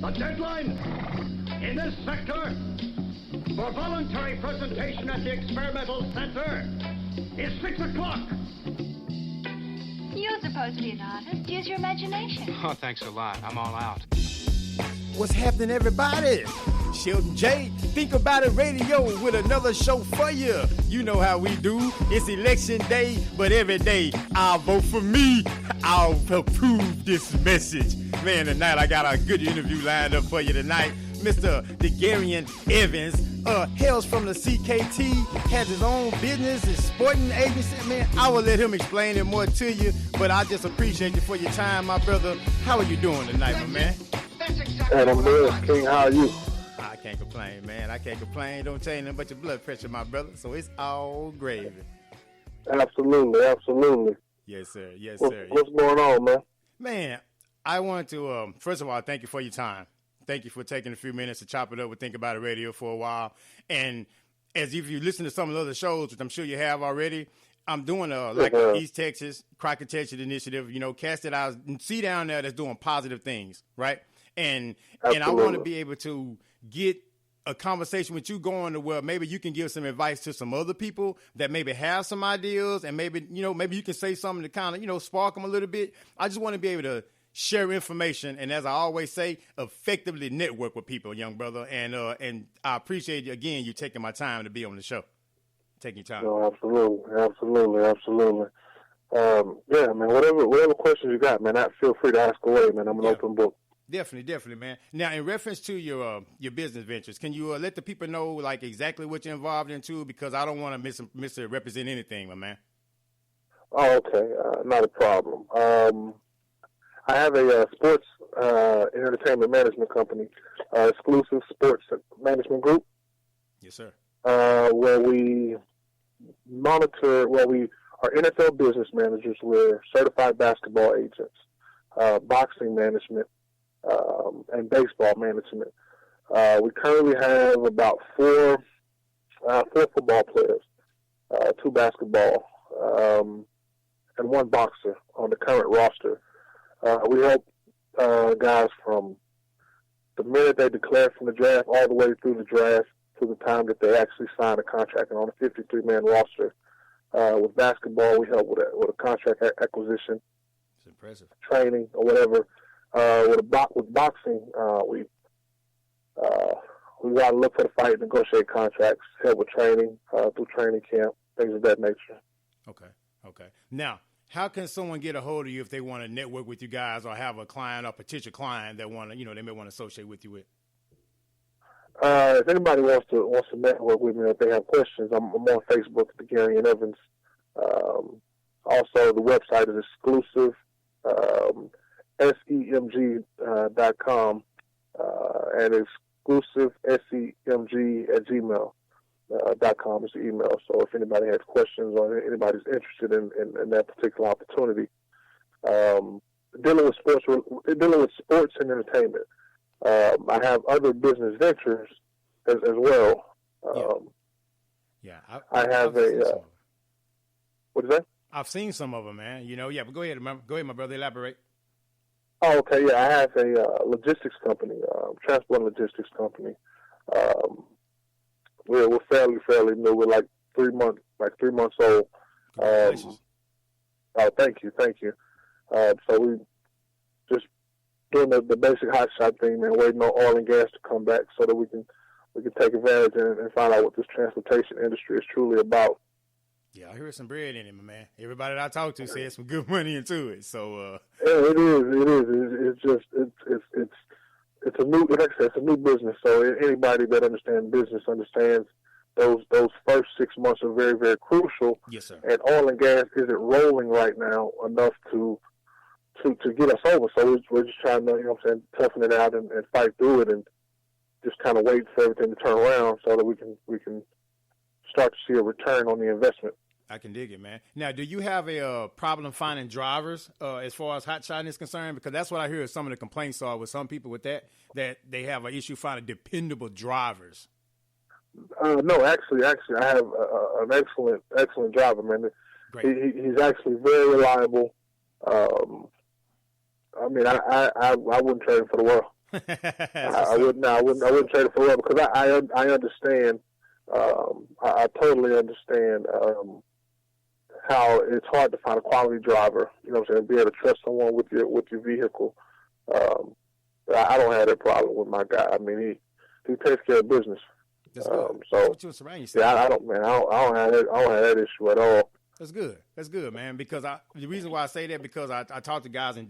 The deadline in this sector for voluntary presentation at the experimental center is 6 o'clock. You're supposed to be an artist. Use your imagination. Oh, thanks a lot. I'm all out. What's happening, everybody? Sheldon J. Think About It Radio with another show for you. You know how we do. It's election day, but every day I'll vote for me. I'll approve this message. Man, tonight I got a good interview lined up for you tonight. Mr. DeGerrian Evans hails from the CKT, has his own business, his sporting agency. Man, I will let him explain it more to you, but I just appreciate you for your time, my brother. How are you doing tonight, my man? And I'm good, King. How are you? I can't complain, man. I can't complain. Don't tell you nothing but your blood pressure, my brother. So it's all gravy. Absolutely, absolutely. Yes, sir. Yes, sir. What's going on, man? Man, I wanted to, first of all, thank you for your time. Thank you for taking a few minutes to chop it up with Think About It Radio for a while. And as if you listen to some of the other shows, which I'm sure you have already, I'm doing East Texas, Crockett, Texas initiative, you know, cast it out, and see down there that's doing positive things, right? And I want to be able to get a conversation with you going to where maybe you can give some advice to some other people that maybe have some ideas, and maybe, you know, maybe you can say something to kind of, you know, spark them a little bit. I just want to be able to share information, and as I always say, effectively network with people, young brother. And I appreciate you again, you taking my time to be on the show. Taking your time. No, absolutely. Yeah, man. Whatever questions you got, man, feel free to ask away, man. I'm an open book. Definitely, man. Now, in reference to your business ventures, can you let the people know like exactly what you're involved into? Because I don't want to misrepresent anything, my man. Oh, okay. Not a problem. I have a sports entertainment management company, Exclusive Sports Management Group. Yes, sir. Where we are NFL business managers. We're certified basketball agents, boxing management, and baseball management. We currently have about four football players, 2 basketball, and 1 boxer on the current roster. We help guys from the minute they declare from the draft all the way through the draft to the time that they actually sign a contract. And on a 53-man roster, with basketball, we help with a contract acquisition, it's impressive, training, or whatever. With boxing, we got to look for the fight, negotiate contracts, help with training through training camp, things of that nature. Okay. Now, how can someone get a hold of you if they want to network with you guys or have a client or potential client that they may want to associate with you with? If anybody wants to network with me, if they have questions, I'm on Facebook, DeGerrian Evans. Also, the website is exclusive, semg.com, and exclusive semg at gmail.com is the email. So if anybody has questions or anybody's interested in that particular opportunity, dealing with sports and entertainment. I have other business ventures as well. I have what is that? I've seen some of them, man. You know, but go ahead, my brother, elaborate. Oh, okay, yeah. I have a logistics company, transport logistics company. We're fairly new. We're like 3 months old. Thank you. So we just doing the basic hot shot thing, man. Waiting on oil and gas to come back so that we can take advantage and find out what this transportation industry is truly about. Yeah, I heard some bread in it, my man. Everybody that I talked to said some good money into it. So yeah, it is. It's a new, like I said, it's a new business. So anybody that understands business understands those first 6 months are very, very crucial. Yes, sir. And oil and gas isn't rolling right now enough to get us over. So we're just trying to, toughen it out and fight through it and just kind of wait for everything to turn around so that we can start to see a return on the investment. I can dig it, man. Now, do you have a problem finding drivers as far as hot shotting is concerned? Because that's what I hear some of the complaints are with some people with that they have an issue finding dependable drivers. No, actually, I have an excellent driver, man. Great. He's actually very reliable. I wouldn't trade him for the world. I wouldn't trade it for rubber because I understand. I totally understand how it's hard to find a quality driver. You know what I'm saying? Be able to trust someone with your vehicle. I don't have that problem with my guy. I mean, he takes care of business. That's good. So That's what I don't have that issue at all. That's good. That's good, man. Because the reason why I say that because I talk to guys in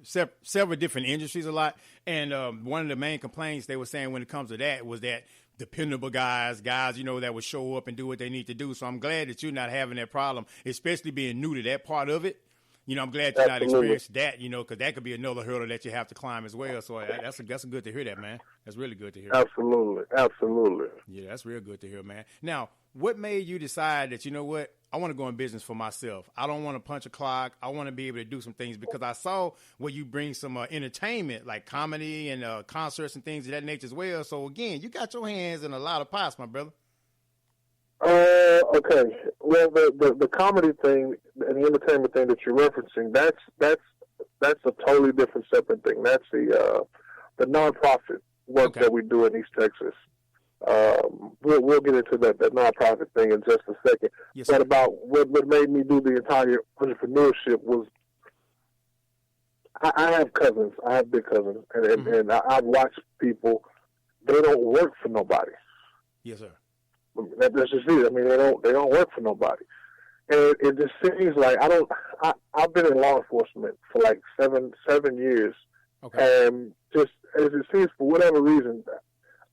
several different industries a lot, and one of the main complaints they were saying when it comes to that was that dependable guys, that would show up and do what they need to do. So I'm glad that you're not having that problem, especially being new to that part of it. I'm glad you're not experienced that, because that could be another hurdle that you have to climb as well. So that's good to hear that, man. That's really good to hear. Absolutely. Yeah, that's real good to hear, man. Now, what made you decide that, I want to go in business for myself. I don't want to punch a clock. I want to be able to do some things because I saw where you bring some entertainment like comedy and concerts and things of that nature as well. So, again, you got your hands in a lot of pots, my brother. Okay. Well, the comedy thing and the entertainment thing that you're referencing, that's a totally different, separate thing. That's the nonprofit work that we do in East Texas. We'll get into that nonprofit thing in just a second. Yes, but about what made me do the entire entrepreneurship was I have cousins. I have big cousins, and I've watched people. They don't work for nobody. Yes, sir. That's just it. I mean, they don't work for nobody, and it just seems like I've been in law enforcement for like seven years, and just as it seems for whatever reason,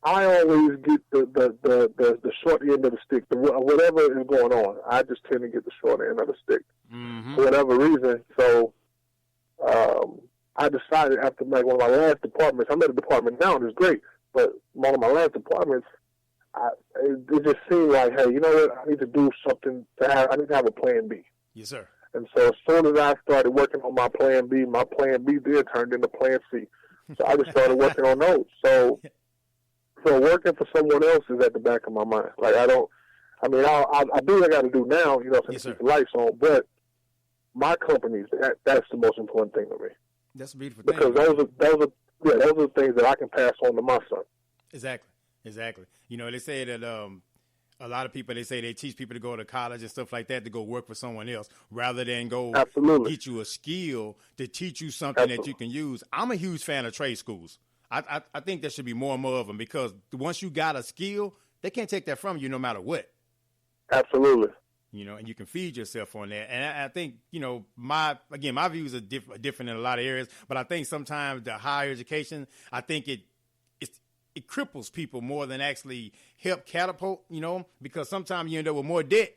I always get the short end of the stick. Whatever is going on, I just tend to get the short end of the stick for whatever reason. So I decided after like one of my last departments, I'm at a department now, and it's great, but one of my last departments, it just seemed like, hey, you know what? I need to do something I need to have a plan B. Yes, sir. And so as soon as I started working on my plan B then turned into plan C. So I just started working on those. So working for someone else is at the back of my mind. Like I do what I got to do now, since keep the lights on. But my companies, that's the most important thing to me. That's a beautiful thing. Because those are the things that I can pass on to my son. Exactly. They say that a lot of people, they say they teach people to go to college and stuff like that to go work for someone else rather than go get you a skill to teach you something that you can use. I'm a huge fan of trade schools. I think there should be more and more of them because once you got a skill, they can't take that from you no matter what. Absolutely. And you can feed yourself on that. And I think, my views are different in a lot of areas, but I think sometimes the higher education, I think it cripples people more than actually help catapult, because sometimes you end up with more debt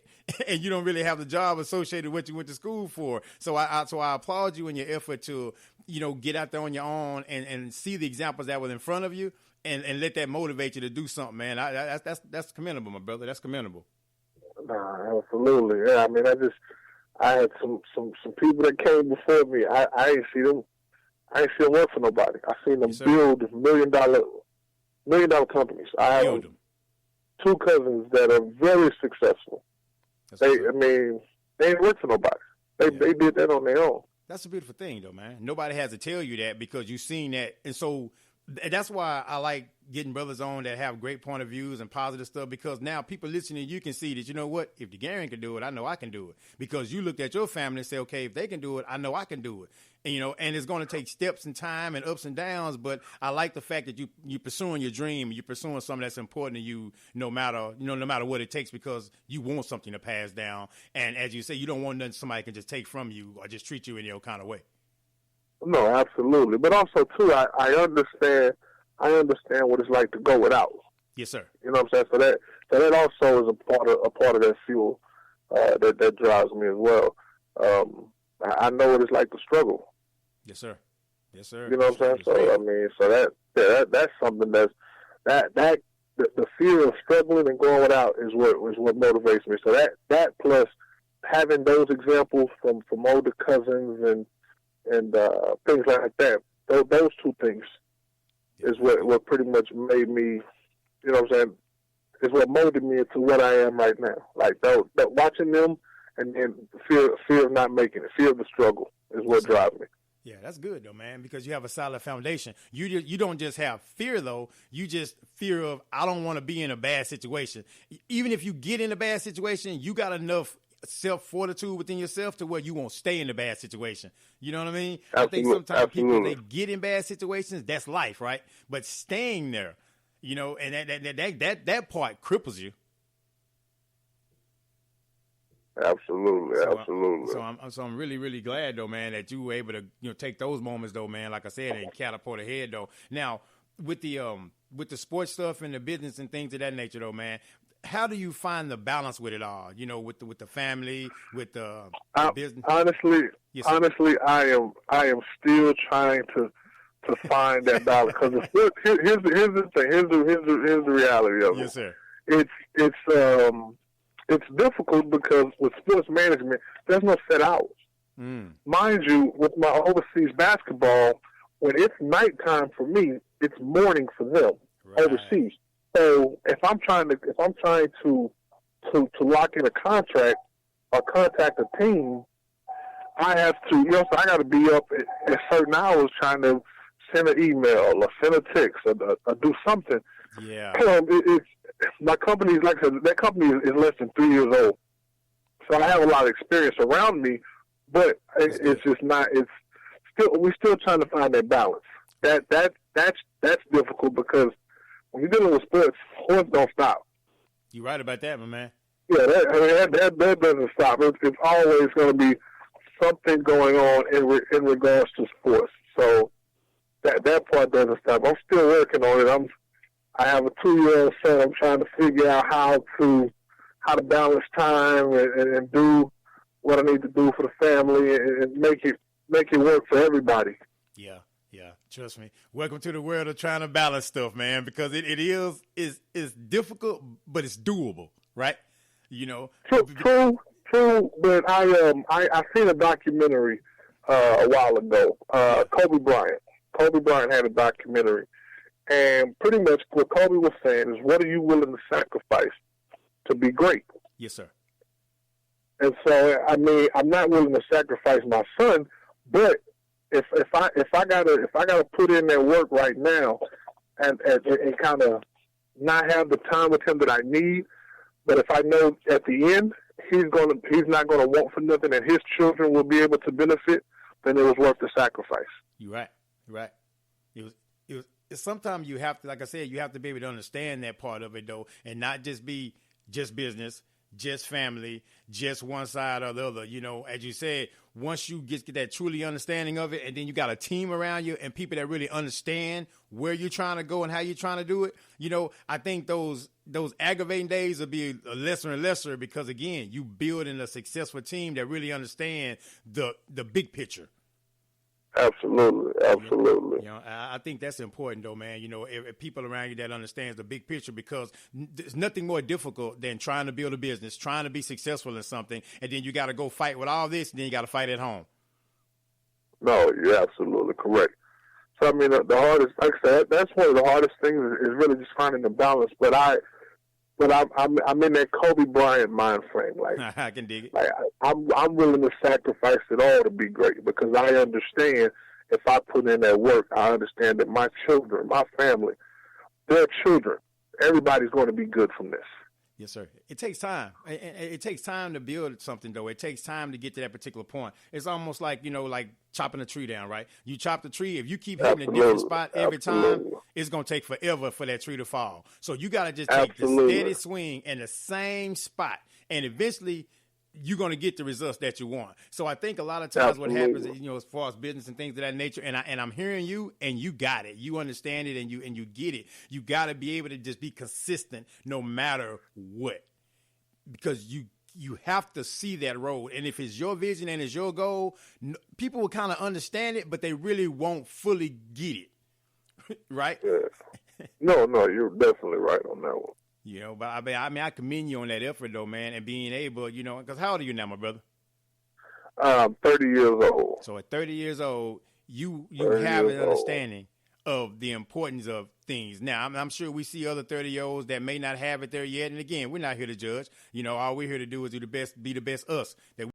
and you don't really have the job associated with what you went to school for. So I applaud you in your effort to, get out there on your own and see the examples that were in front of you and let that motivate you to do something, man. That's commendable, my brother. That's commendable. Nah, absolutely. Yeah, I mean, I had some people that came before me. I ain't see them work for nobody. I seen them build $1 million companies. I have two cousins that are very successful. They ain't work for nobody. They did that on their own. That's a beautiful thing, though, man. Nobody has to tell you that because you've seen that. And so that's why I like getting brothers on that have great point of views and positive stuff because now people listening, you can see that, you know what, if DeGerrian can do it, I know I can do it. Because you looked at your family and say, okay, if they can do it, I know I can do it. And, and it's going to take steps and time and ups and downs, but I like the fact that you're pursuing your dream, you're pursuing something that's important to you no matter what it takes because you want something to pass down. And as you say, you don't want nothing somebody can just take from you or just treat you in your kind of way. No, absolutely. But also, too, I understand what it's like to go without. Yes, sir. You know what I'm saying? So that also is a part of that fuel that drives me as well. I know what it's like to struggle. Yes, sir. Yes, sir. You know what I'm saying? So I mean, that's something that the fear of struggling and going without is what motivates me. So that plus having those examples from older cousins and things like that. Those two things is what pretty much made me, you know what I'm saying, is what molded me into what I am right now. Like watching them and fear of not making it, fear of the struggle is what drives me. Yeah, that's good though, man, because you have a solid foundation. You don't just have fear though. You just fear of I don't want to be in a bad situation. Even if you get in a bad situation, you got enough self-fortitude within yourself to where you won't stay in a bad situation. You know what I mean? I think sometimes people, they get in bad situations, that's life, right? But staying there, you know, and that part cripples you. Absolutely, absolutely. So I'm really, really glad though, man, that you were able to, you know, take those moments though, man, like I said, and catapult ahead though. Now, with the sports stuff and the business and things of that nature though, man, how do you find the balance with it all? You know, with the family, with the business. Honestly, yes, I am still trying to find that balance because here's the thing. Here's the reality of it. Yes, sir. It's difficult because with sports management, there's no set hours. Mind you, with my overseas basketball, when it's nighttime for me, it's morning for them overseas. So if I'm trying to lock in a contract or contact a team, I have to, you know, so I got to be up at certain hours trying to send an email or send a text or do something. Yeah. My company is, like I said, that company is less than 3 years old. So I have a lot of experience around me, but it's just not, we're still trying to find that balance. That's difficult because when you're dealing with sports don't stop. You're right about that, my man. Yeah, that doesn't stop. It's always going to be something going on in regards to sports. So that part doesn't stop. I'm still working on it. I have a 2-year-old son. I'm trying to figure out how to balance time and do what I need to do for the family and make it work for everybody. Yeah. Yeah, trust me. Welcome to the world of trying to balance stuff, man, because it is difficult, but it's doable, right? You know. True. But I seen a documentary a while ago. Kobe Bryant had a documentary, and pretty much what Kobe was saying is, what are you willing to sacrifice to be great? Yes, sir. And so, I mean, I'm not willing to sacrifice my son, but if I gotta put in that work right now and kind of not have the time with him that I need, but if I know at the end he's not gonna want for nothing and his children will be able to benefit, then it was worth the sacrifice. You're right. Sometimes you have to, like I said, you have to be able to understand that part of it though, and not just be just business, just family, just one side or the other. You know, as you said, once you get that truly understanding of it, and then you got a team around you and people that really understand where you're trying to go and how you're trying to do it, you know, I think those aggravating days will be lesser and lesser because, again, you building a successful team that really understand the big picture. Absolutely. You know, I think that's important, though, man. You know, if people around you that understands the big picture, because there's nothing more difficult than trying to build a business, trying to be successful in something, and then you got to go fight with all this, and then you got to fight at home. No, you're absolutely correct. So, I mean, the hardest, like I said, that's one of the hardest things is really just finding the balance. But I'm in that Kobe Bryant mind frame. Like I can dig it. Like I'm willing to sacrifice it all to be great because I understand if I put in that work, I understand that my children, my family, their children, everybody's going to be good from this. Yes, sir. It takes time. It takes time to build something, though. It takes time to get to that particular point. It's almost like, you know, like chopping a tree down, right? You chop the tree. If you keep hitting a different spot every time, it's going to take forever for that tree to fall. So you got to just take the steady swing in the same spot, and eventually you're going to get the results that you want. So I think a lot of times what happens is, you know, as far as business and things of that nature, and I'm hearing you, and you got it. You understand it, and you get it. You got to be able to just be consistent no matter what, because you have to see that road. And if it's your vision and it's your goal, people will kind of understand it, but they really won't fully get it. Right? Yeah. No, you're definitely right on that one. You know, but I mean, I commend you on that effort, though, man, and being able, you know, because how old are you now, my brother? 30 years old. So at 30 years old, you have an understanding of the importance of things. Now, I'm sure we see other 30-year-olds that may not have it there yet. And again, we're not here to judge. You know, all we're here to do is be the best us that